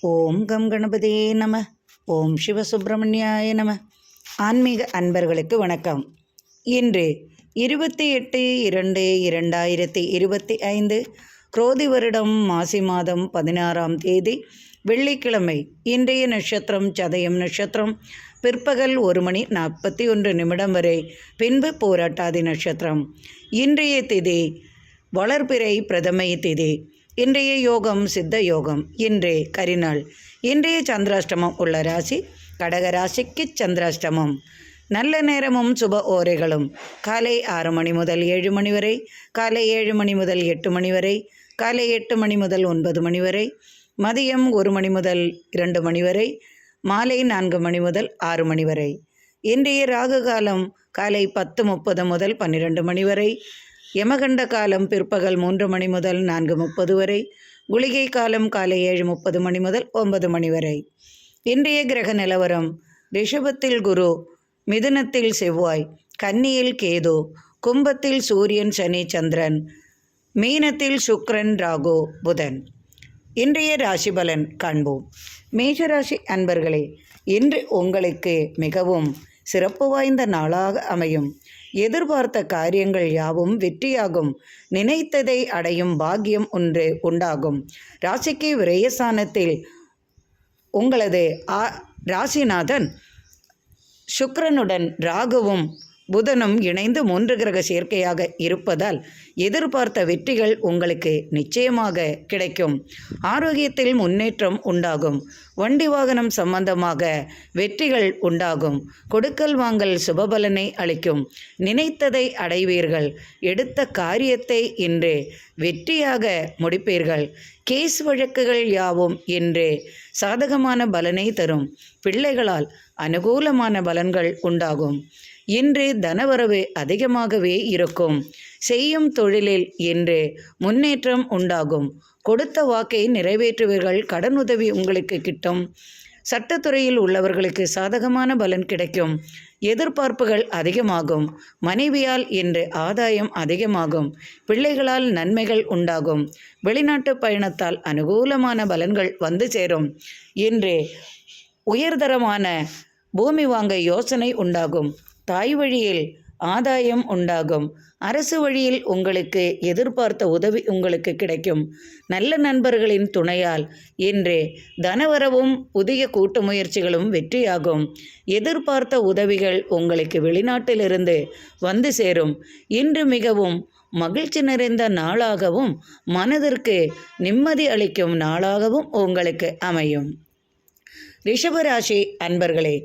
ஓம் come கணபதியே நம. ஓம் சிவசுப்பிரமணியாய நம. ஆன்மீக அன்பர்களுக்கு வணக்கம். இன்று 28/2/2025 குரோதி வருடம் மாசி மாதம் 16ஆம் தேதி வெள்ளிக்கிழமை. இன்றைய நட்சத்திரம் சதயம் நட்சத்திரம். பிற்பகல் 1:41 வரை, பின்பு போராட்டாதி நட்சத்திரம். இன்றைய திதி வளர்பிறை பிரதமை திதி. இன்றைய யோகம் சித்த யோகம். இன்றைய கரிநாள். இன்றைய சந்திராஷ்டமம் உள்ள ராசி கடக ராசிக்கு சந்திராஷ்டமம். நல்ல நேரமும் சுப ஓரைகளும் காலை 6 மணி முதல் 7 மணி வரை, காலை 7 மணி முதல் 8 மணி வரை, காலை 8 மணி முதல் 9 மணி வரை, மதியம் 1 மணி முதல் 2 மணி வரை, மாலை 4 மணி முதல் 6 மணி வரை. இன்றைய ராகு காலம் காலை 10:30 முதல் 12 மணி வரை. யமகண்ட காலம் பிற்பகல் 3 மணி முதல் 4:30 வரை. குளிகை காலம் காலை 7:30 மணி முதல் 9 மணி வரை. இன்றைய கிரக நிலவரம்: ரிஷபத்தில் குரு, மிதுனத்தில் செவ்வாய், கன்னியில் கேது, கும்பத்தில் சூரியன் சனி சந்திரன், மீனத்தில் சுக்கிரன் ராகு புதன். இன்றைய ராசி பலன் காண்போம். மேஷராசி அன்பர்களே, இன்று உங்களுக்கு மிகவும் சிறப்பு வாய்ந்த நாளாக அமையும். எதிர்பார்த்த காரியங்கள் யாவும் வெற்றியாகும். நினைத்ததை அடையும் பாக்கியம் ஒன்று உண்டாகும். ராசிக்கு விரயஸ்தானத்தில் உங்களது ராசிநாதன் சுக்கிரனுடன் ராகுவும் புதனும் இணைந்து 3 கிரக சேர்க்கையாக இருப்பதால் எதிர்பார்த்த வெற்றிகள் உங்களுக்கு நிச்சயமாக கிடைக்கும். ஆரோக்கியத்தில் முன்னேற்றம் உண்டாகும். வண்டி வாகனம் சம்பந்தமாக வெற்றிகள் உண்டாகும். கொடுக்கல் வாங்கல் சுபபலனை அளிக்கும். நினைத்ததை அடைவீர்கள். எடுத்த காரியத்தை இன்று வெற்றியாக முடிப்பீர்கள். கேஸ் வழக்குகள் யாவும் இன்று சாதகமான பலனை தரும். பிள்ளைகளால் அனுகூலமான பலன்கள் உண்டாகும். இன்று தனவரவு அதிகமாகவே இருக்கும். செய்யும் தொழிலில் இன்று முன்னேற்றம் உண்டாகும். கொடுத்த வாக்கை நிறைவேற்றுவீர்கள். கடனுதவி உங்களுக்கு கிட்டும். சட்டத்துறையில் உள்ளவர்களுக்கு சாதகமான பலன் கிடைக்கும். எதிர்பார்ப்புகள் அதிகமாகும். மனைவியால் இன்று ஆதாயம் அதிகமாகும். பிள்ளைகளால் நன்மைகள் உண்டாகும். வெளிநாட்டு பயணத்தால் அனுகூலமான பலன்கள் வந்து சேரும். இன்று உயர்தரமான பூமி வாங்க யோசனை உண்டாகும். தாய் வழியில் ஆதாயம் உண்டாகும். அரசு வழியில் உங்களுக்கு எதிர்பார்த்த உதவி உங்களுக்கு கிடைக்கும். நல்ல நண்பர்களின் துணையால் இன்று தனவரவும் புதிய கூட்டு முயற்சிகளும் வெற்றியாகும். எதிர்பார்த்த உதவிகள் உங்களுக்கு வெளிநாட்டிலிருந்து வந்து சேரும். இன்று மிகவும் மகிழ்ச்சி நிறைந்த நாளாகவும் மனதிற்கு நிம்மதி அளிக்கும் நாளாகவும் உங்களுக்கு அமையும். ரிஷபராசி அன்பர்களே,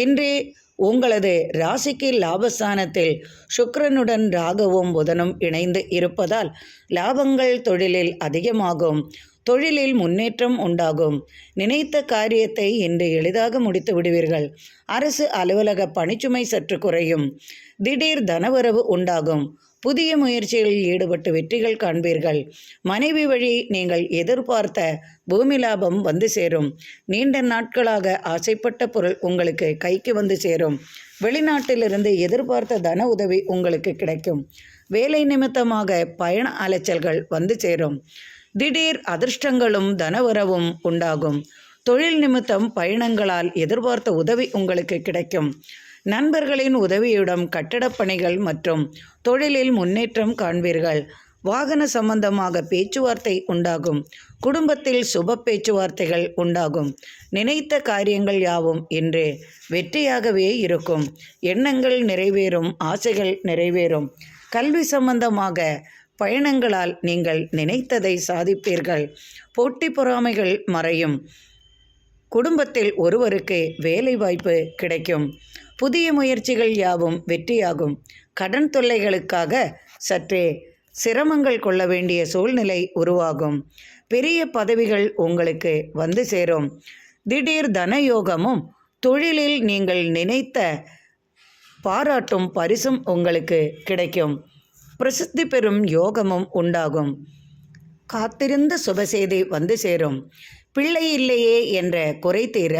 இன்று உங்களது ராசிக்கு லாபஸ்தானத்தில் சுக்கிரனுடன் ராகுவும் புதனும் இணைந்து இருப்பதால் லாபங்கள் தொழிலில் அதிகமாகும். தொழிலில் முன்னேற்றம் உண்டாகும். நினைத்த காரியத்தை இன்று எளிதாக முடித்து விடுவீர்கள். அரசு அலுவலக பணிச்சுமை சற்று குறையும். திடீர் தனவரவு உண்டாகும். புதிய முயற்சிகளில் ஈடுபட்டு வெற்றிகள் காண்பீர்கள். மனைவி வழி நீங்கள் எதிர்பார்த்த பூமி லாபம் வந்து சேரும். நீண்ட நாட்களாக ஆசைப்பட்ட பொருள் உங்களுக்கு கைக்கு வந்து சேரும். வெளிநாட்டிலிருந்து எதிர்பார்த்த தன உதவி உங்களுக்கு கிடைக்கும். வேலை நிமித்தமாக பயண அலைச்சல்கள் வந்து சேரும். திடீர் அதிர்ஷ்டங்களும் தனவரவும் உண்டாகும். தொழில் நிமித்தம் பயணங்களால் எதிர்பார்த்த உதவி உங்களுக்கு கிடைக்கும். நண்பர்களின் உதவியுடன் கட்டடப் பணிகள் மற்றும் தொழிலில் முன்னேற்றம் காண்பீர்கள். வாகன சம்பந்தமாக பேச்சுவார்த்தை உண்டாகும். குடும்பத்தில் சுப பேச்சுவார்த்தைகள் உண்டாகும். நினைத்த காரியங்கள் யாவும் இன்று வெற்றியாகவே இருக்கும். எண்ணங்கள் நிறைவேறும். ஆசைகள் நிறைவேறும். கல்வி சம்பந்தமாக பயணங்களால் நீங்கள் நினைத்ததை சாதிப்பீர்கள். போட்டி பொறாமைகள் மறையும். குடும்பத்தில் ஒருவருக்கு வேலை வாய்ப்பு கிடைக்கும். புதிய முயற்சிகள் யாவும் வெற்றியாகும். கடன் தொல்லைகளுக்காக சற்றே சிரமங்கள் கொள்ள வேண்டிய சூழ்நிலை உருவாகும். பெரிய பதவிகள் உங்களுக்கு வந்து சேரும். திடீர் தனயோகமும் தொழிலில் நீங்கள் நினைத்த பாராட்டும் பரிசும் உங்களுக்கு கிடைக்கும். பிரசித்தி பெறும் யோகமும் உண்டாகும். காத்திருந்த சுபசெய்தி வந்து சேரும். பிள்ளை இல்லையே என்ற குறை தீர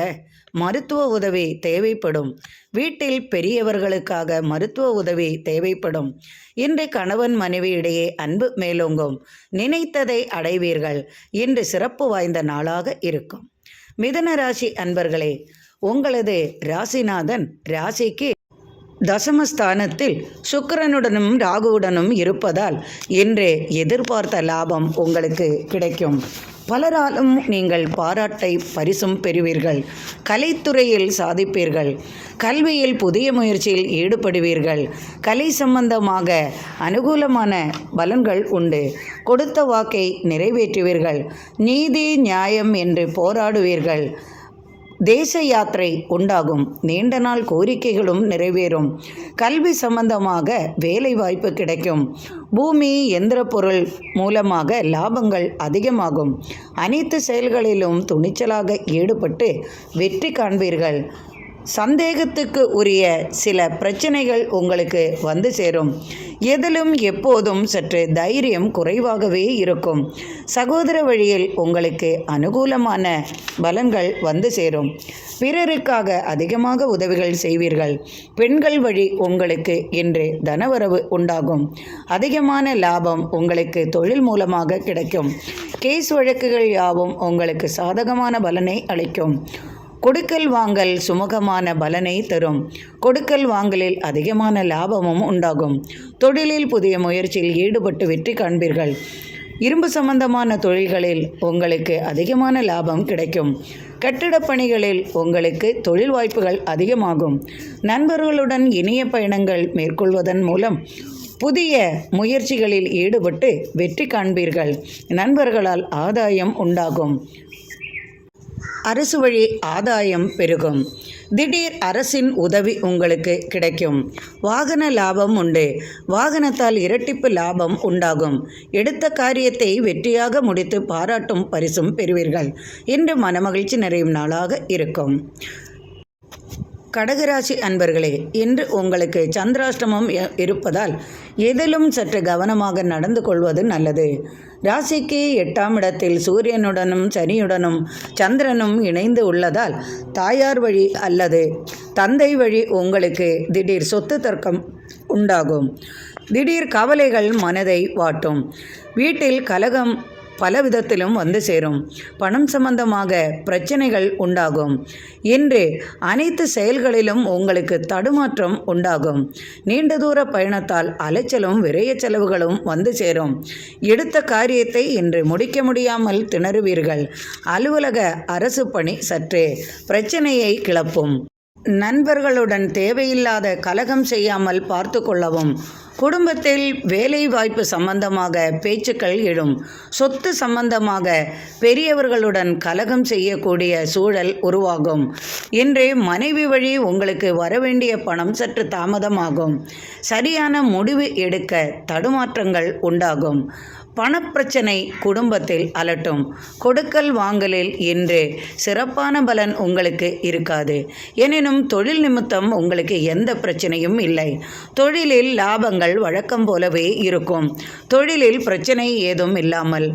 மருத்துவ உதவி தேவைப்படும். வீட்டில் பெரியவர்களுக்காக மருத்துவ உதவி தேவைப்படும். இன்று கணவன் மனைவி இடையே அன்பு மேலோங்கும். நினைத்ததை அடைவீர்கள். இன்று சிறப்பு வாய்ந்த நாளாக இருக்கும். மிதுன ராசி அன்பர்களே, உங்களது ராசிநாதன் ராசிக்கு தசமஸ்தானத்தில் சுக்கிரனுடனும் ராகுவுடனும் இருப்பதால் இன்று எதிர்பார்த்த லாபம் உங்களுக்கு கிடைக்கும். பலராலும் நீங்கள் பாராட்டை பரிசும் பெறுவீர்கள். கலைத்துறையில் சாதிப்பீர்கள். கல்வியில் புதிய முயற்சியில் ஈடுபடுவீர்கள். கலை சம்பந்தமாக அனுகூலமான பலன்கள் உண்டு. கொடுத்த வாக்கை நிறைவேற்றுவீர்கள். நீதி நியாயம் என்று போராடுவீர்கள். தேச யாத்திரை உண்டாகும். நீண்ட நாள் கோரிக்கைகளும் நிறைவேறும். கல்வி சம்பந்தமாக வேலை வாய்ப்பு கிடைக்கும். பூமி எந்திர பொருள் மூலமாக லாபங்கள் அதிகமாகும். அனைத்து செயல்களிலும் துணிச்சலாக ஈடுபட்டு வெற்றி காண்பீர்கள். சந்தேகத்துக்கு உரிய சில பிரச்சனைகள் உங்களுக்கு வந்து சேரும். எதிலும் எப்போதும் சற்று தைரியம் குறைவாகவே இருக்கும். சகோதர வழியில் உங்களுக்கு அனுகூலமான பலன்கள் வந்து சேரும். பிறருக்காக அதிகமாக உதவிகள் செய்வீர்கள். பெண்கள் வழி உங்களுக்கு இன்று தனவரவு உண்டாகும். அதிகமான லாபம் உங்களுக்கு தொழில் மூலமாக கிடைக்கும். கேஸ் வழக்குகள் யாவும் உங்களுக்கு சாதகமான பலனை அளிக்கும். கொடுக்கல் வாங்கல் சுமூகமான பலனை தரும். கொடுக்கல் வாங்கலில் அதிகமான லாபமும் உண்டாகும். தொழிலில் புதிய முயற்சியில் ஈடுபட்டு வெற்றி காண்பீர்கள். இரும்பு சம்பந்தமான தொழில்களில் உங்களுக்கு அதிகமான லாபம் கிடைக்கும். கட்டிடப் பணிகளில் உங்களுக்கு தொழில் வாய்ப்புகள் அதிகமாகும். நண்பர்களுடன் இனிய பயணங்கள் மேற்கொள்வதன் மூலம் புதிய முயற்சிகளில் ஈடுபட்டு வெற்றி காண்பீர்கள். நண்பர்களால் ஆதாயம் உண்டாகும். அரசு வழி ஆதாயம் பெருகும். திடீர் அரசின் உதவி உங்களுக்கு கிடைக்கும். வாகன லாபம் உண்டு. வாகனத்தால் இரட்டிப்பு லாபம் உண்டாகும். எடுத்த காரியத்தை வெற்றியாக முடித்து பாராட்டும் பரிசும் பெறுவீர்கள். இன்று மனமகிழ்ச்சி நிறையும் நாளாக இருக்கும். கடகராசி அன்பர்களே, இன்று உங்களுக்கு சந்திராஷ்டமம் இருப்பதால் எதிலும் சற்று கவனமாக நடந்து கொள்வது நல்லது. ராசிக்கு 8ஆம் இடத்தில் சூரியனுடனும் சனியுடனும் சந்திரனும் இணைந்து உள்ளதால் தாயார் வழி அல்லது தந்தை வழி உங்களுக்கு திடீர் சொத்து தர்க்கம் உண்டாகும். திடீர் கவலைகள் மனதை வாட்டும். வீட்டில் கலகம் பல விதத்திலும் வந்து சேரும். பணம் சம்பந்தமாக பிரச்சனைகள் உண்டாகும். இன்று அனைத்து செயல்களிலும் உங்களுக்கு தடுமாற்றம் உண்டாகும். நீண்ட தூர பயணத்தால் அலைச்சலும் விரைய செலவுகளும் வந்து சேரும். எடுத்த காரியத்தை இன்று முடிக்க முடியாமல் திணறுவீர்கள். அலுவலக அரசு பணி சற்றே பிரச்சனையை கிளப்பும். நண்பர்களுடன் தேவையில்லாத கலகம் செய்யாமல் பார்த்து கொள்ளவும். குடும்பத்தில் வேலை வாய்ப்பு சம்பந்தமாக பேச்சுக்கள் எழும். சொத்து சம்பந்தமாக பெரியவர்களுடன் கலகம் செய்யக்கூடிய சூழல் உருவாகும். இன்று மனைவி வழி உங்களுக்கு வரவேண்டிய பணம் சற்று தாமதமாகும். சரியான முடிவு எடுக்க தடுமாற்றங்கள் உண்டாகும். பணப்பிரச்சனை குடும்பத்தில் அலட்டும். கொடுக்கல் வாங்கலில் இன்று சிறப்பான பலன் உங்களுக்கு இருக்காது. எனினும் தொழில் நிமித்தம் உங்களுக்கு எந்த பிரச்சனையும் இல்லை. தொழிலில் லாபங்கள் வழக்கம் போலவே இருக்கும். தொழிலில் பிரச்சனை ஏதும் இல்லாமல்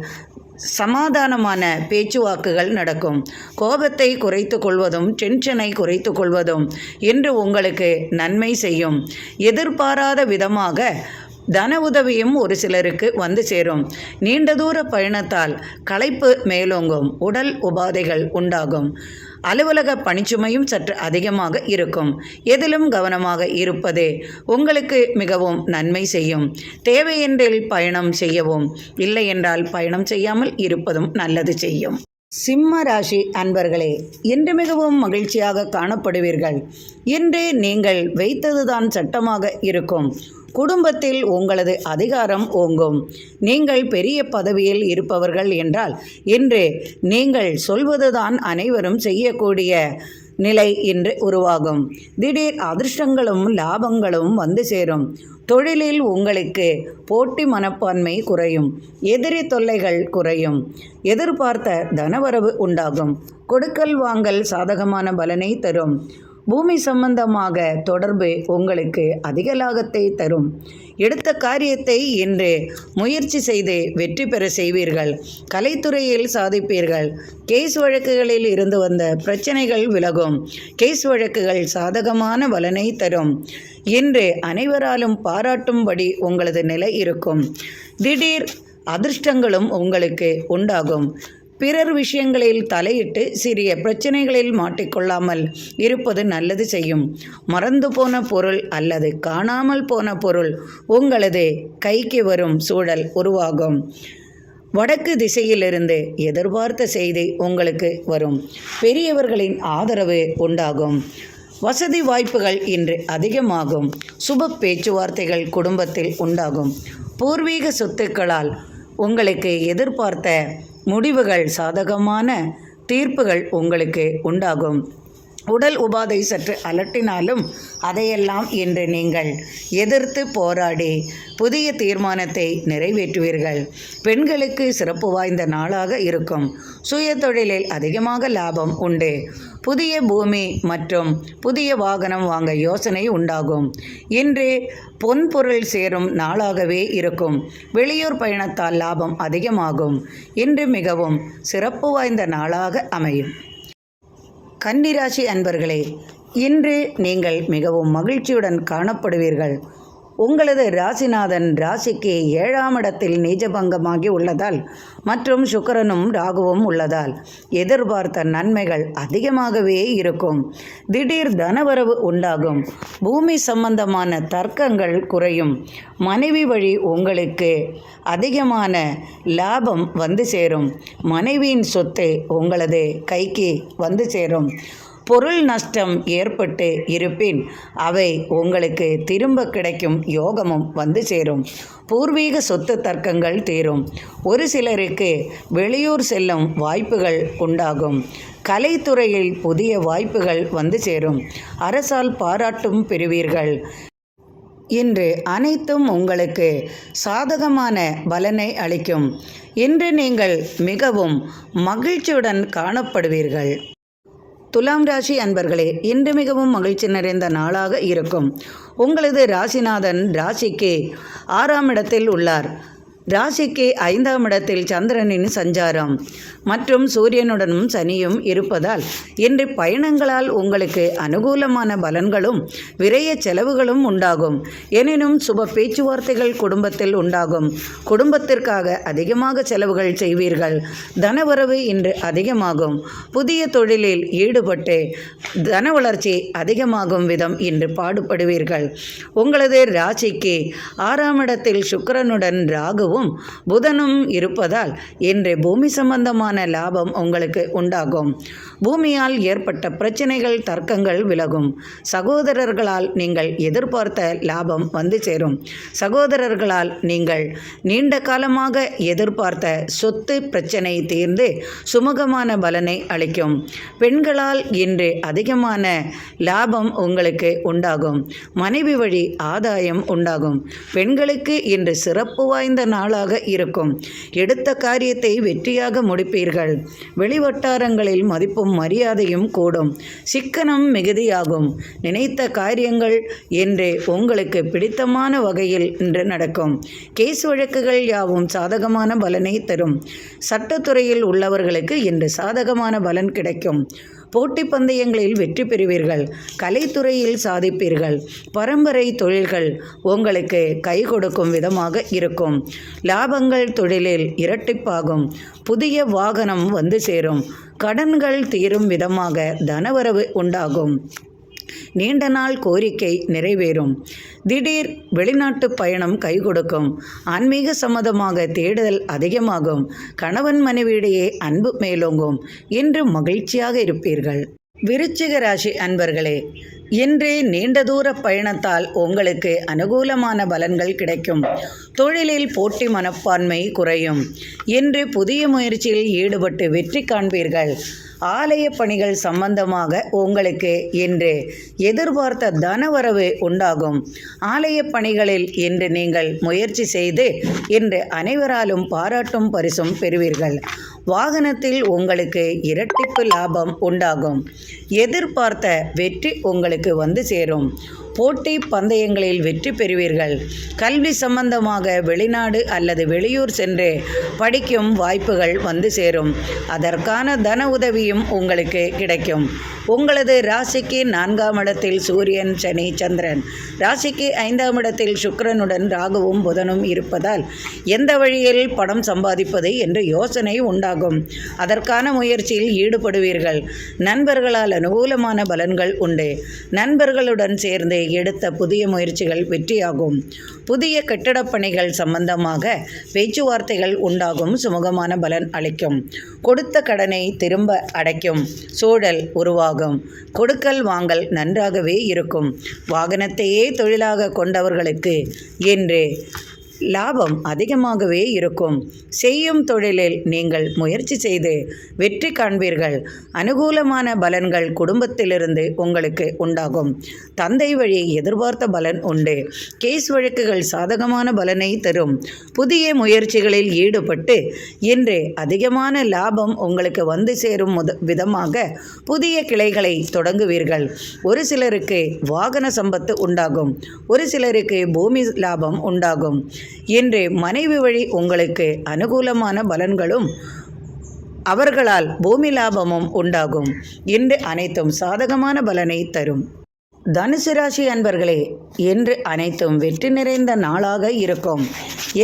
சமாதானமான பேச்சுவாக்குகள் நடக்கும். கோபத்தை குறைத்து கொள்வதும் டென்ஷனை குறைத்து கொள்வதும் இன்று உங்களுக்கு நன்மை செய்யும். எதிர்பாராத விதமாக தன உதவியும் ஒரு சிலருக்கு வந்து சேரும். நீண்ட தூர பயணத்தால் களைப்பு மேலோங்கும். உடல் உபாதைகள் உண்டாகும். அலுவலக பணிச்சுமையும் சற்று அதிகமாக இருக்கும். எதிலும் கவனமாக இருப்பது உங்களுக்கு மிகவும் நன்மை செய்யும். தேவையென்றில் பயணம் செய்யவும், இல்லை என்றால் பயணம் செய்யாமல் இருப்பதும் நல்லது செய்யும். சிம்ம ராசி அன்பர்களே, இன்று மிகவும் மகிழ்ச்சியாக காணப்படுவீர்கள். இன்று நீங்கள் வைத்ததுதான் சட்டமாக இருக்கும். குடும்பத்தில் உங்களது அதிகாரம் ஓங்கும். நீங்கள் பெரிய பதவியில் இருப்பவர்கள் என்றால் இன்று நீங்கள் சொல்வதுதான் அனைவரும் செய்யக்கூடிய நிலை இன்று உருவாகும். திடீர் அதிர்ஷ்டங்களும் லாபங்களும் வந்து சேரும். தொழிலில் உங்களுக்கு போட்டி மனப்பான்மை குறையும். எதிரி தொல்லைகள் குறையும். எதிர்பார்த்த தனவரவு உண்டாகும். கொடுக்கல் வாங்கல் சாதகமான பலனை தரும். பூமி சம்பந்தமாக தொடர்பு உங்களுக்கு அதிக லாபத்தை தரும். எடுத்த காரியத்தை இன்று முயற்சி செய்து வெற்றி பெற செய்வீர்கள். கலைத்துறையில் சாதிப்பீர்கள். கேஸ் வழக்குகளில் இருந்து வந்த பிரச்சனைகள் விலகும். கேஸ் வழக்குகள் சாதகமான பலனை தரும். இன்று அனைவராலும் பாராட்டும்படி உங்களது நிலை இருக்கும். திடீர் அதிர்ஷ்டங்களும் உங்களுக்கு உண்டாகும். பிறர் விஷயங்களில் தலையிட்டு சிறிய பிரச்சனைகளில் மாட்டிக்கொள்ளாமல் இருப்பது நல்லது செய்யும். மறந்து போன பொருள் அல்லது காணாமல் போன பொருள் உங்களது கைக்கு வரும் சூழல் உருவாகும். வடக்கு திசையிலிருந்து எதிர்பார்த்த செய்தி உங்களுக்கு வரும். பெரியவர்களின் ஆதரவு உண்டாகும். வசதி வாய்ப்புகள் இன்று அதிகமாகும். சுப பேச்சுவார்த்தைகள் குடும்பத்தில் உண்டாகும். பூர்வீக சொத்துக்களால் உங்களுக்கு எதிர்பார்த்த முடிவுகள், சாதகமான தீர்ப்புகள் உங்களுக்கு உண்டாகும். உடல் உபாதை சற்று அலட்டினாலும் அதையெல்லாம் இன்று நீங்கள் எதிர்த்து போராடி புதிய தீர்மானத்தை நிறைவேற்றுவீர்கள். பெண்களுக்கு சிறப்பு வாய்ந்த நாளாக இருக்கும். சுய தொழிலில் அதிகமாக லாபம் உண்டு. புதிய பூமி மற்றும் புதிய வாகனம் வாங்க யோசனை உண்டாகும். இன்று பொன்பொருள் சேரும் நாளாகவே இருக்கும். வெளியூர் பயணத்தால் லாபம் அதிகமாகும். இன்று மிகவும் சிறப்பு வாய்ந்த நாளாக அமையும். கன்னிராசி அன்பர்களே, இன்று நீங்கள் மிகவும் மகிழ்ச்சியுடன் காணப்படுவீர்கள். உங்களது ராசிநாதன் ராசிக்கு 7ஆம் இடத்தில் நீச்சபங்கமாகி உள்ளதால் மற்றும் சுக்கிரனும் ராகுவும் உள்ளதால் எதிர்பார்த்த நன்மைகள் அதிகமாகவே இருக்கும். திடீர் தனவரவு உண்டாகும். பூமி சம்பந்தமான தர்க்கங்கள் குறையும். மனைவி வழி உங்களுக்கு அதிகமான லாபம் வந்து சேரும். மனைவியின் சொத்து உங்களது கைக்கு வந்து சேரும். பொருள் நஷ்டம் ஏற்பட்டு இருப்பின் அவை உங்களுக்கு திரும்ப கிடைக்கும் யோகமும் வந்து சேரும். பூர்வீக சொத்து தர்க்கங்கள் தீரும். ஒரு சிலருக்கு வெளியூர் செல்லும் வாய்ப்புகள் உண்டாகும். கலைத்துறையில் புதிய வாய்ப்புகள் வந்து சேரும். அரசால் பாராட்டும் பெறுவீர்கள். இன்று அனைத்தும் உங்களுக்கு சாதகமான பலனை அளிக்கும். இன்று நீங்கள் மிகவும் மகிழ்ச்சியுடன் காணப்படுவீர்கள். துலாம் ராசி அன்பர்களே, இன்று மிகவும் மகிழ்ச்சி நிறைந்த நாளாக இருக்கும். உங்களது ராசிநாதன் ராசிக்கு 6ஆம் இடத்தில் உள்ளார். ராசிக்கு 5ஆம் இடத்தில் சந்திரனின் சஞ்சாரம் மற்றும் சூரியனுடனும் சனியும் இருப்பதால் இன்று பயணங்களால் உங்களுக்கு அனுகூலமான பலன்களும் விரய செலவுகளும் உண்டாகும். எனினும் சுப பேச்சுவார்த்தைகள் குடும்பத்தில் உண்டாகும். குடும்பத்திற்காக அதிகமாக செலவுகள் செய்வீர்கள். தனவரவு இன்று அதிகமாகும். புதிய தொழிலில் ஈடுபட்டு தன வளர்ச்சி அதிகமாகும் விதம் இன்று பாடுபடுவீர்கள். உங்களது ராசிக்கு 6ஆம் இடத்தில் சுக்கிரனுடன் ராகுவும் புதனும் இருப்பதால் இன்று பூமி சம்பந்தமான லாபம் உங்களுக்கு உண்டாகும். பூமியால் ஏற்பட்ட பிரச்சனைகள், தர்க்கங்கள் விலகும். சகோதரர்களால் நீங்கள் எதிர்பார்த்த லாபம் வந்து சேரும். சகோதரர்களால் நீங்கள் நீண்ட காலமாக எதிர்பார்த்த சொத்து பிரச்சனை தீர்ந்து சுமூகமான பலனை அளிக்கும். பெண்களால் இன்று அதிகமான லாபம் உங்களுக்கு உண்டாகும். மனைவி வழி ஆதாயம் உண்டாகும். பெண்களுக்கு இன்று சிறப்பு வாய்ந்த நாளாக இருக்கும். எடுத்த காரியத்தை வெற்றியாக முடிப்பீர்கள். வெளிவட்டாரங்களில் மதிப்பும் மரியாதையும் கூடும். சிக்கனம் மிகுதியாகும். நினைத்த காரியங்கள் இன்று உங்களுக்கு பிடித்தமான வகையில் இன்று நடக்கும். கேஸ் வழக்குகள் யாவும் சாதகமான பலனை தரும். சட்டத்துறையில் உள்ளவர்களுக்கு இன்று சாதகமான பலன் கிடைக்கும். போட்டி பந்தயங்களில் வெற்றி பெறுவீர்கள். கலைத்துறையில் சாதிப்பீர்கள். பரம்பரை தொழில்கள் உங்களுக்கு கை கொடுக்கும் விதமாக இருக்கும். லாபங்கள் தொழிலில் இரட்டிப்பாகும். புதிய வாகனம் வந்து சேரும். கடன்கள் தீரும் விதமாக தனவரவு உண்டாகும். நீண்ட நாள் கோரிக்கை நிறைவேறும். திடீர் வெளிநாட்டு பயணம் கை கொடுக்கும். ஆன்மீக சம்மதமாக தேடுதல் அதிகமாகும். கணவன் மனைவியிடையே அன்பு மேலோங்கும். இன்று மகிழ்ச்சியாக இருப்பீர்கள். விருச்சிக ராசி அன்பர்களே, இன்று நீண்ட தூர பயணத்தால் உங்களுக்கு அனுகூலமான பலன்கள் கிடைக்கும். தொழிலில் போட்டி மனப்பான்மை குறையும். இன்று புதிய முயற்சியில் ஈடுபட்டு வெற்றி காண்பீர்கள். ஆலய பணிகள் சம்பந்தமாக உங்களுக்கு இன்று எதிர்பார்த்த தனவரவு உண்டாகும். ஆலய பணிகளில் இன்று நீங்கள் முயற்சி செய்து இன்று அனைவராலும் பாராட்டும் பரிசும் பெறுவீர்கள். வாகனத்தில் உங்களுக்கு இரட்டிப்பு லாபம் உண்டாகும். எதிர்பார்த்த வெற்றி உங்களுக்கு வந்து சேரும். போட்டி பந்தயங்களில் வெற்றி பெறுவீர்கள். கல்வி சம்பந்தமாக வெளிநாடு அல்லது வெளியூர் சென்று படிக்கும் வாய்ப்புகள் வந்து சேரும். அதற்கான தன உதவியும் உங்களுக்கு கிடைக்கும். உங்களது ராசிக்கு 4ஆம் இடத்தில் சூரியன், சனி, சந்திரன், ராசிக்கு 5ஆம் இடத்தில் சுக்கிரனுடன் ராகுவும் புதனும் இருப்பதால் எந்த வழியில் பணம் சம்பாதிப்பது என்ற யோசனை உண்டாகும். அதற்கான முயற்சியில் ஈடுபடுவீர்கள். நண்பர்களால் அனுகூலமான பலன்கள் உண்டு. நண்பர்களுடன் சேர்ந்து எடுத்த புதிய முயற்சிகள் வெற்றியாகும். புதிய கட்டடப் பணிகள் சம்பந்தமாக பேச்சுவார்த்தைகள் உண்டாகும். சுமூகமான பலன் அளிக்கும். கொடுத்த கடனை திரும்ப அடைக்கும் சூழல் உருவாகும். கொடுக்கல் வாங்கல் நன்றாகவே இருக்கும். வாகனத்தையே தொழிலாக கொண்டவர்களுக்கு இன்று லாபம் அதிகமாகவே இருக்கும். செய்யும் தொழிலில் நீங்கள் முயற்சி செய்து வெற்றி காண்பீர்கள். அனுகூலமான பலன்கள் குடும்பத்திலிருந்து உங்களுக்கு உண்டாகும். தந்தை வழி எதிர்பார்த்த பலன் உண்டு. கேஸ் வழக்குகள் சாதகமான பலனை தரும். புதிய முயற்சிகளில் ஈடுபட்டு இன்று அதிகமான லாபம் உங்களுக்கு வந்து சேரும் விதமாக புதிய கிளைகளை தொடங்குவீர்கள். ஒரு சிலருக்கு வாகன சம்பத்து உண்டாகும். ஒரு சிலருக்கு பூமி லாபம் உண்டாகும். இன்று மனைவி வழி உங்களுக்கு அனுகூலமான பலன்களும் அவர்களால் பூமி லாபமும் உண்டாகும். இன்று அனைத்தும் சாதகமான பலனை தரும். தனுசு ராசி அன்பர்களே, இன்று அனைத்தும் வெற்றி நிறைந்த நாளாக இருக்கும்.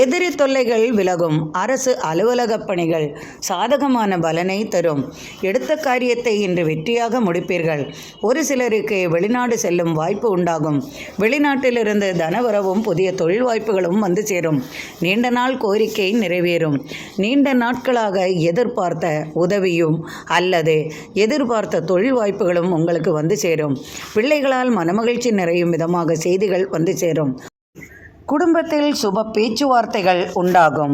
எதிரி தொல்லைகள் விலகும். அரசு அலுவலக பணிகள் சாதகமான பலனை தரும். எடுத்த காரியத்தை இன்று வெற்றியாக முடிப்பீர்கள். ஒரு சிலருக்கு வெளிநாடு செல்லும் வாய்ப்பு உண்டாகும். வெளிநாட்டிலிருந்து தனவரவும் புதிய தொழில் வாய்ப்புகளும் வந்து சேரும். நீண்ட நாள் கோரிக்கை நிறைவேறும். நீண்ட நாட்களாக எதிர்பார்த்த உதவியும் அல்லது எதிர்பார்த்த தொழில் வாய்ப்புகளும் உங்களுக்கு வந்து சேரும். பிள்ளைகளால் மனமகிழ்ச்சி நிறையும் விதமாக செய்திகள் வந்து சேரும். குடும்பத்தில் சுப பேச்சுவார்த்தைகள் உண்டாகும்.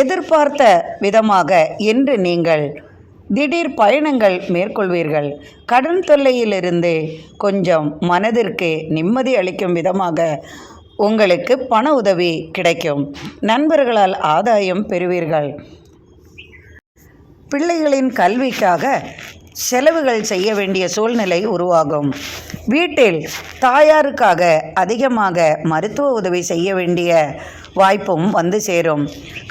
எதிர்பார்த்த விதமாக இன்று நீங்கள் திடீர் பயணங்கள் மேற்கொள்வீர்கள். கடன் தொல்லையிலிருந்து கொஞ்சம் மனதிற்கு நிம்மதி அளிக்கும் விதமாக உங்களுக்கு பண உதவி கிடைக்கும். நண்பர்களால் ஆதாயம் பெறுவீர்கள். பிள்ளைகளின் கல்விக்காக செலவுகள் செய்ய வேண்டிய சூழ்நிலை உருவாகும். வீட்டில் தாயாருக்காக அதிகமாக மருத்துவ உதவி செய்ய வேண்டிய வாய்ப்பும் வந்து சேரும்.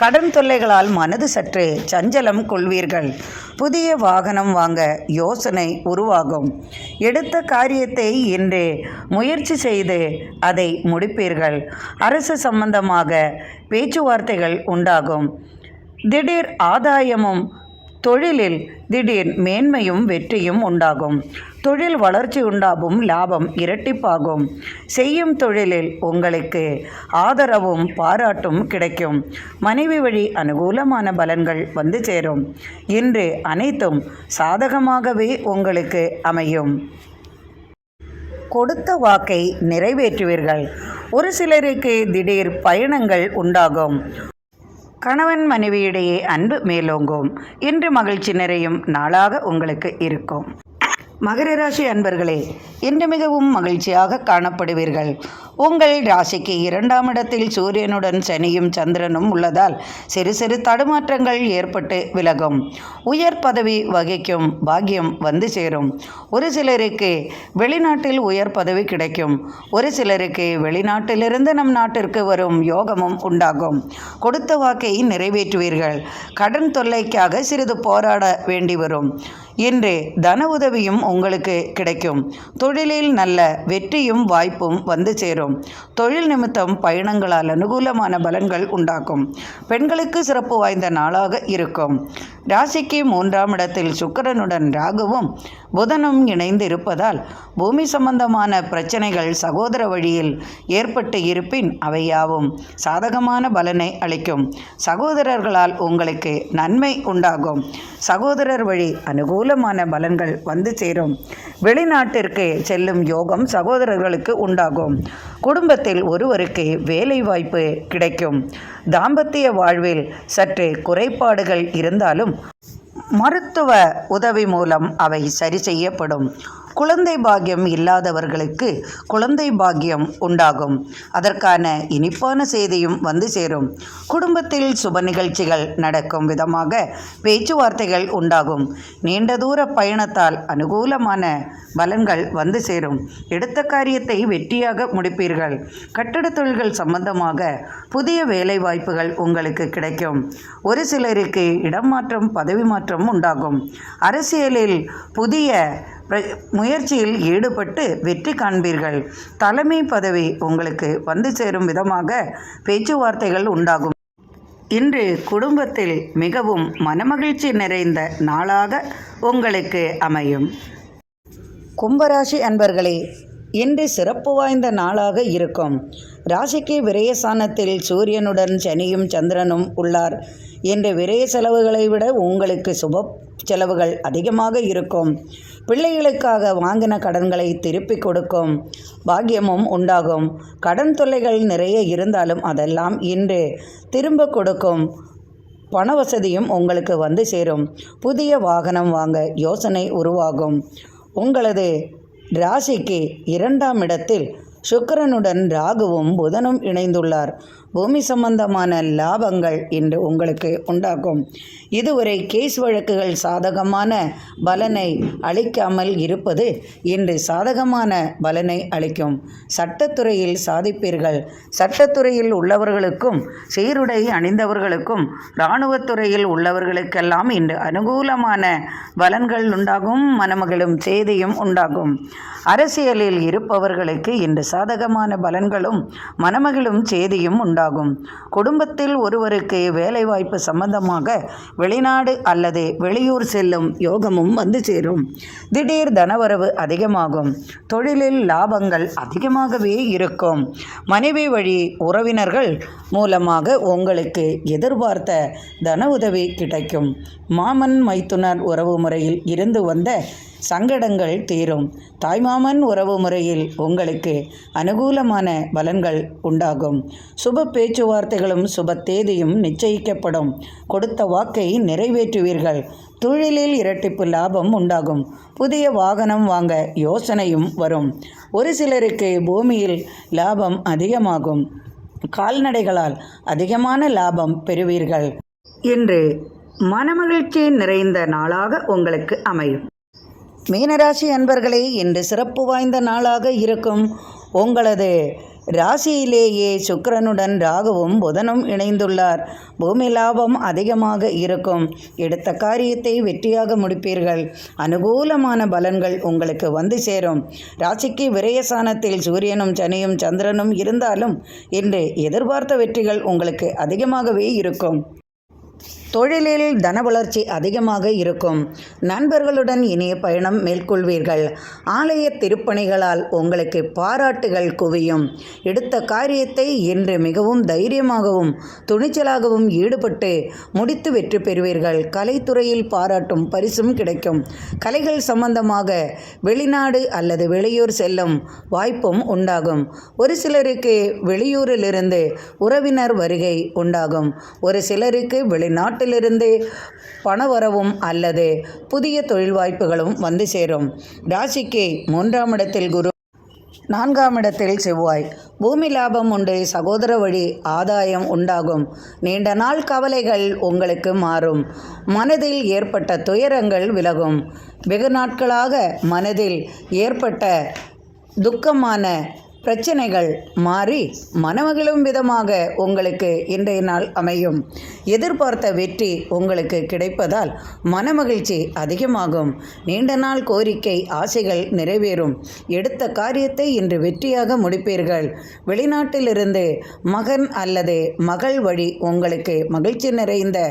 கடன் தொல்லைகளால் மனது சற்று சஞ்சலம் கொள்வீர்கள். புதிய வாகனம் வாங்க யோசனை உருவாகும். எடுத்த காரியத்தை இன்று முயற்சி செய்து அதை முடிப்பீர்கள். அரசு சம்பந்தமாக பேச்சுவார்த்தைகள் உண்டாகும். திடீர் ஆதாயமும் தொழிலில் திடீர் மேன்மையும் வெற்றியும் உண்டாகும். தொழில் வளர்ச்சி உண்டாகும். லாபம் இரட்டிப்பாகும். செய்யும் தொழிலில் உங்களுக்கு ஆதரவும் பாராட்டும் கிடைக்கும். மனைவி வழி அனுகூலமான பலன்கள் வந்து சேரும். இன்று அனைத்தும் சாதகமாகவே உங்களுக்கு அமையும். கொடுத்த வாக்கை நிறைவேற்றுவீர்கள். ஒரு சிலருக்கு திடீர் பயணங்கள் உண்டாகும். கணவன் மனைவியிடையே அன்பு மேலோங்கும். இன்று மகிழ்ச்சி நிறையும் நாளாக உங்களுக்கு இருக்கும். மகர ராசி அன்பர்களே, இன்று மிகவும் மகிழ்ச்சியாக காணப்படுவீர்கள். உங்கள் ராசிக்கு 2ஆம் இடத்தில் சூரியனுடன் சனியும் சந்திரனும் உள்ளதால் சிறு சிறு தடுமாற்றங்கள் ஏற்பட்டு விலகும். உயர் பதவி வகிக்கும் பாக்கியம் வந்து சேரும். ஒரு சிலருக்கு வெளிநாட்டில் உயர் பதவி கிடைக்கும். ஒரு சிலருக்கு வெளிநாட்டிலிருந்து நம் நாட்டிற்கு வரும் யோகமும் உண்டாகும். கொடுத்த வாக்கை நிறைவேற்றுவீர்கள். கடன் தொல்லைக்காக சிறிது போராட வேண்டி வரும். இன்று தன உதவியும் உங்களுக்கு கிடைக்கும். தொழிலில் நல்ல வெற்றியும் வாய்ப்பும் வந்து சேரும். தொழில் நிமித்தம் பயணங்களால் அனுகூலமான பலன்கள் உண்டாகும். பெண்களுக்கு சிறப்பு வாய்ந்த நாளாக இருக்கும். ராசிக்கு 3ஆம் இடத்தில் சுக்கிரனுடன் ராகுவும் புதனும் இணைந்து இருப்பதால் பூமி சம்பந்தமான பிரச்சனைகள் சகோதர வழியில் ஏற்பட்டு இருப்பின் அவையாவும் சாதகமான பலனை அளிக்கும். சகோதரர்களால் உங்களுக்கு நன்மை உண்டாகும். சகோதரர் வழி அனுகூலமான பலன்கள் வந்து சேரும். வெளிநாட்டிற்கு செல்லும் யோகம் சகோதரர்களுக்கு உண்டாகும். குடும்பத்தில் ஒருவருக்கு வேலை வாய்ப்பு கிடைக்கும். தாம்பத்திய வாழ்வில் சற்று குறைபாடுகள் இருந்தாலும் மருத்துவ உதவி மூலம் அவை சரி செய்யப்படும். குழந்தை பாக்கியம் இல்லாதவர்களுக்கு குழந்தை பாக்கியம் உண்டாகும். அதற்கான இனிப்பான செய்தியும் வந்து சேரும். குடும்பத்தில் சுப நிகழ்ச்சிகள் நடக்கும் விதமாக பேச்சுவார்த்தைகள் உண்டாகும். நீண்ட தூர பயணத்தால் அனுகூலமான பலன்கள் வந்து சேரும். எடுத்த காரியத்தை வெற்றியாக முடிப்பீர்கள். கட்டடத் தொழில்கள் சம்பந்தமாக புதிய வேலை வாய்ப்புகள் உங்களுக்கு கிடைக்கும். ஒரு சிலருக்கு இடமாற்றம் பதவி மாற்றம் உண்டாகும். அரசியலில் புதிய முயற்சியில் ஈடுபட்டு வெற்றி காண்பீர்கள். தலைமை பதவி உங்களுக்கு வந்து சேரும் விதமாக பேச்சுவார்த்தைகள் உண்டாகும். இன்று குடும்பத்தில் மிகவும் மனமகிழ்ச்சி நிறைந்த நாளாக உங்களுக்கு அமையும். கும்பராசி அன்பர்களே, இன்று சிறப்பு வாய்ந்த நாளாக இருக்கும். ராசிக்கு விரயஸ்தானத்தில் சூரியனுடன் சனியும் சந்திரனும் உள்ளார். இன்று விரய செலவுகளை விட உங்களுக்கு சுப செலவுகள் அதிகமாக இருக்கும். பிள்ளைகளுக்காக வாங்கின கடன்களை திருப்பி கொடுக்கும் பாக்கியமும் உண்டாகும். கடன் தொல்லைகள் நிறைய இருந்தாலும் அதெல்லாம் இன்று திரும்ப கொடுக்கும் பண வசதியும் உங்களுக்கு வந்து சேரும். புதிய வாகனம் வாங்க யோசனை உருவாகும். உங்களது ராசிக்கு 2ஆம் இடத்தில் சுக்கிரனுடன் ராகுவும் புதனும் இணைந்துள்ளார். பூமி சம்பந்தமான லாபங்கள் இன்று உங்களுக்கு உண்டாகும். இதுவரை கேஸ் வழக்குகள் சாதகமான பலனை அளிக்காமல் இருப்பது இன்று சாதகமான பலனை அளிக்கும். சட்டத்துறையில் சாதிப்பீர்கள். சட்டத்துறையில் உள்ளவர்களுக்கும் சீருடை அணிந்தவர்களுக்கும் இராணுவத்துறையில் உள்ளவர்களுக்கெல்லாம் இன்று அனுகூலமான பலன்கள் உண்டாகும். மனமகிழும் செய்தியும் உண்டாகும். அரசியலில் இருப்பவர்களுக்கு இன்று சாதகமான பலன்களும் மனமகிழும் செய்தியும் உண்டாகும். குடும்பத்தில் ஒருவருக்கு வேலைவாய்ப்பு சம்பந்தமாக வெளிநாடு அல்லது வெளியூர் செல்லும் யோகமும் வந்து சேரும். திடீர் தனவரவு அதிகமாகும். தொழிலில் லாபங்கள் அதிகமாகவே இருக்கும். மனைவி வழி உறவினர்கள் மூலமாக உங்களுக்கு எதிர்பார்த்த தன உதவி கிடைக்கும். மாமன் மைத்துனர் உறவு முறையில் இருந்து வந்த சங்கடங்கள் தீரும். தாய்மாமன் உறவு முறையில் உங்களுக்கு அனுகூலமான பலன்கள் உண்டாகும். சுப பேச்சுவார்த்தைகளும் சுப தேதியும் நிச்சயிக்கப்படும். கொடுத்த வாக்கை நிறைவேற்றுவீர்கள். தொழிலில் இரட்டிப்பு லாபம் உண்டாகும். புதிய வாகனம் வாங்க யோசனையும் வரும். ஒரு சிலருக்கு பூமியில் லாபம் அதிகமாகும். கால்நடைகளால் அதிகமான லாபம் பெறுவீர்கள். இன்று மனமகிழ்ச்சி நிறைந்த நாளாக உங்களுக்கு அமையும். மீனராசி அன்பர்களே, இன்று சிறப்பு வாய்ந்த நாளாக இருக்கும். உங்களது ராசியிலேயே சுக்கிரனுடன் ராகுவும் புதனும் இணைந்துள்ளார். பூமி லாபம் அதிகமாக இருக்கும். எடுத்த காரியத்தை வெற்றியாக முடிப்பீர்கள். அனுகூலமான பலன்கள் உங்களுக்கு வந்து சேரும். ராசிக்கு விரயஸ்தானத்தில் சூரியனும் சனியும் சந்திரனும் இருந்தாலும் இன்று எதிர்பார்த்த வெற்றிகள் உங்களுக்கு அதிகமாகவே இருக்கும். தொழிலில் தன வளர்ச்சி அதிகமாக இருக்கும். நண்பர்களுடன் இனிய பயணம் மேற்கொள்வீர்கள். ஆலய திருப்பணிகளால் உங்களுக்கு பாராட்டுகள் குவியும். எடுத்த காரியத்தை இன்று மிகவும் தைரியமாகவும் துணிச்சலாகவும் ஈடுபட்டு முடித்து வெற்றி பெறுவீர்கள். கலைத்துறையில் பாராட்டும் பரிசும் கிடைக்கும். கலைகள் சம்பந்தமாக வெளிநாடு அல்லது வெளியூர் செல்லும் வாய்ப்பும் உண்டாகும். ஒரு சிலருக்கு வெளியூரிலிருந்து உறவினர் வருகை உண்டாகும். ஒரு சிலருக்கு வெளிநாட்டிலிருந்து பணவரவும் அல்லது புதிய தொழில் வாய்ப்புகளும் வந்து சேரும். ராசிக்கு 3ஆம் இடத்தில் குரு, 4ஆம் இடத்தில் செவ்வாய். பூமி லாபம் உண்டு. சகோதர வழி ஆதாயம் உண்டாகும். நீண்ட நாள் கவலைகள் உங்களுக்கு மாறும். மனதில் ஏற்பட்ட துயரங்கள் விலகும். வெகு நாட்களாக மனதில் ஏற்பட்ட துக்கமான பிரச்சனைகள் மாறி மனமகிழும் விதமாக உங்களுக்கு இன்றைய நாள் அமையும். எதிர்பார்த்த வெற்றி உங்களுக்கு கிடைப்பதால் மனமகிழ்ச்சி அதிகமாகும். நீண்ட நாள் கோரிக்கை ஆசைகள் நிறைவேறும். எடுத்த காரியத்தை இன்று வெற்றியாக முடிப்பீர்கள். வெளிநாட்டிலிருந்து மகன் அல்லது மகள் வழி உங்களுக்கு மகிழ்ச்சி நிறைந்த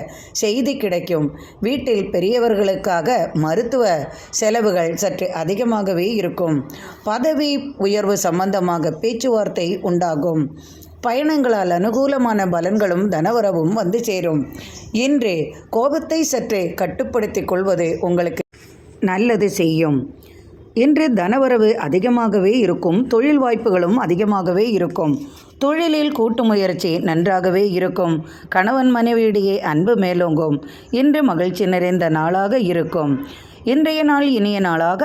செய்தி கிடைக்கும். வீட்டில் பெரியவர்களுக்காக மருத்துவ செலவுகள் சற்று அதிகமாகவே இருக்கும். பதவி உயர்வு சம்பந்தமாக பேச்சுவார்த்தை உண்டாகும். பயணங்களால் அனுகூலமான பலன்களும் தனவரவும் வந்து சேரும். இன்று கோபத்தை சற்று கட்டுப்படுத்திக் கொள்வது உங்களுக்கு நல்லது செய்யும். இன்று தனவரவு அதிகமாகவே இருக்கும். தொழில் வாய்ப்புகளும் அதிகமாகவே இருக்கும். தொழிலில் கூட்டு முயற்சி நன்றாகவே இருக்கும். கணவன் மனைவியிடையே அன்பு மேலோங்கும். இன்று மகிழ்ச்சி நிறைந்த நாளாக இருக்கும். இன்றைய நாள் இனிய நாளாக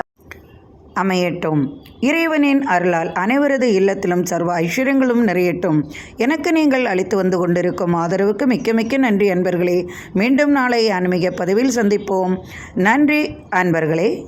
அமையட்டும். இறைவனின் அருளால் அனைவரது இல்லத்திலும் சர்வ ஐஸ்வர்யங்களும் நிறையட்டும். எனக்கு நீங்கள் அளித்து வந்து கொண்டிருக்கும் ஆதரவுக்கு மிக்க மிக்க நன்றி அன்பர்களே. மீண்டும் நாளை ஆன்மீக பதிவில் சந்திப்போம். நன்றி அன்பர்களே.